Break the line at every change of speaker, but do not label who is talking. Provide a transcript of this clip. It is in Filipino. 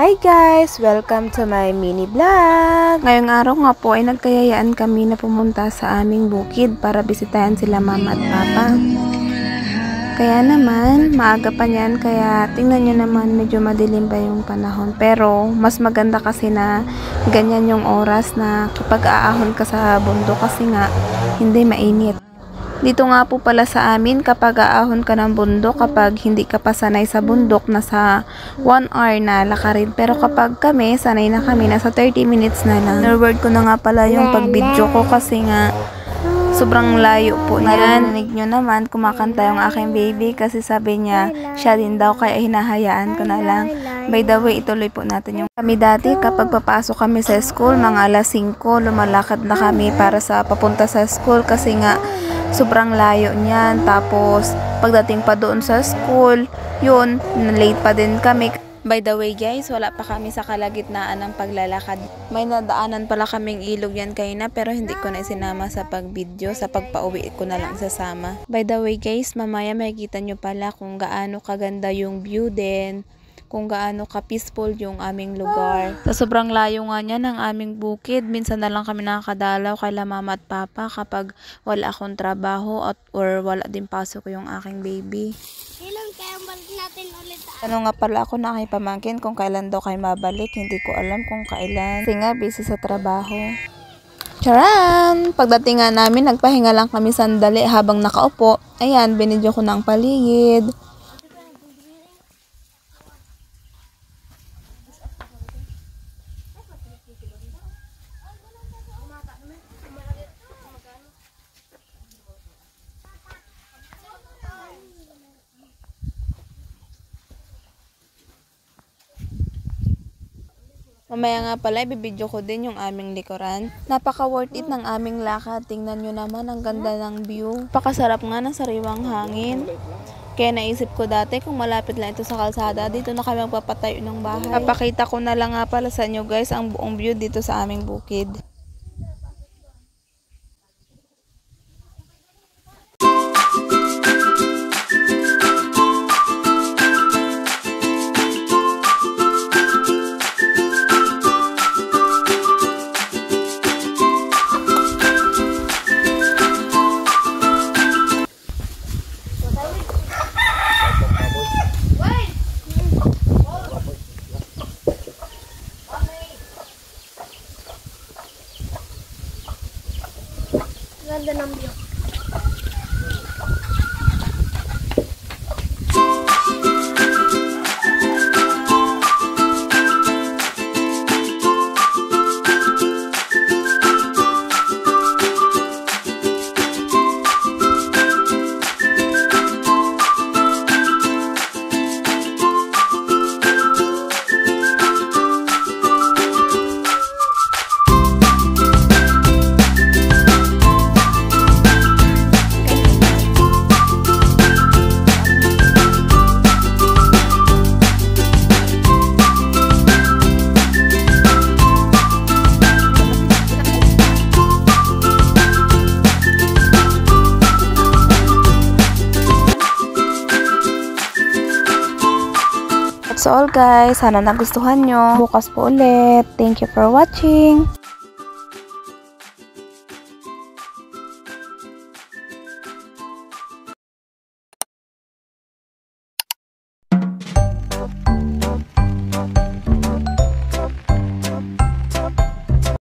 Hi guys! Welcome to my mini vlog! Ngayong araw nga po ay nagkayayaan kami na pumunta sa aming bukid para bisitahin sila mama at papa. Kaya naman, maaga pa niyan, kaya tingnan nyo naman medyo madilim pa yung panahon. Pero mas maganda kasi na ganyan yung oras na kapag aahon ka sa bundok kasi nga hindi mainit. Dito nga po pala sa amin, kapag aahon ka ng bundok, kapag hindi ka pa sanay sa bundok, nasa 1 hour na lakarin. Pero kapag kami, sanay na kami, nasa 30 minutes na lang. Forward ko na nga pala yung pag-video ko kasi nga sobrang layo po niyan. Narinig nyo naman, kumakanta yung aking baby kasi sabi niya, siya din daw, kaya hinahayaan ko na lang. By the way, ituloy po natin yung kami dati. Kapag papasok kami sa school, mga alas 5, lumalakad na kami para sa papunta sa school kasi nga sobrang layo niyan. Tapos pagdating pa doon sa school, yun, late pa din kami. By the way guys, wala pa kami sa kalagitnaan ng paglalakad. May nadaanan pala kaming ilog yan kanina pero hindi ko na isinama sa pag-video. Sa pagpa-uwi ko na lang sasama. By the way guys, mamaya makikita nyo pala kung gaano kaganda yung view din. Kung gaano ka-peaceful yung aming lugar. Sa sobrang layo nga niya ng aming bukid, minsan na lang kami nakakadalaw kay mama at papa kapag wala akong trabaho or wala din pasok yung aking baby.
Kailan kaya balik natin ulit?
Ano nga pala ako na kay pamangkin kung kailan daw kayo mabalik. Hindi ko alam kung kailan. Kasi nga busy sa trabaho. Charan! Pagdating nga namin, nagpahinga lang kami sandali habang nakaupo. Ayan, binidyo ko na ang paligid. Mamaya nga pala, ibibidyo ko din yung aming likuran. Napaka worth it ng aming lakad. Tingnan nyo naman, ang ganda ng view. Napakasarap nga ng sariwang hangin. Kaya naisip ko dati kung malapit lang ito sa kalsada, dito na kami magpapatayo ng bahay. Papakita ko na lang nga pala sa inyo guys ang buong view dito sa aming bukid.
Ganda ng view. That's all guys. Sana nagustuhan nyo. Bukas po ulit. Thank you for watching.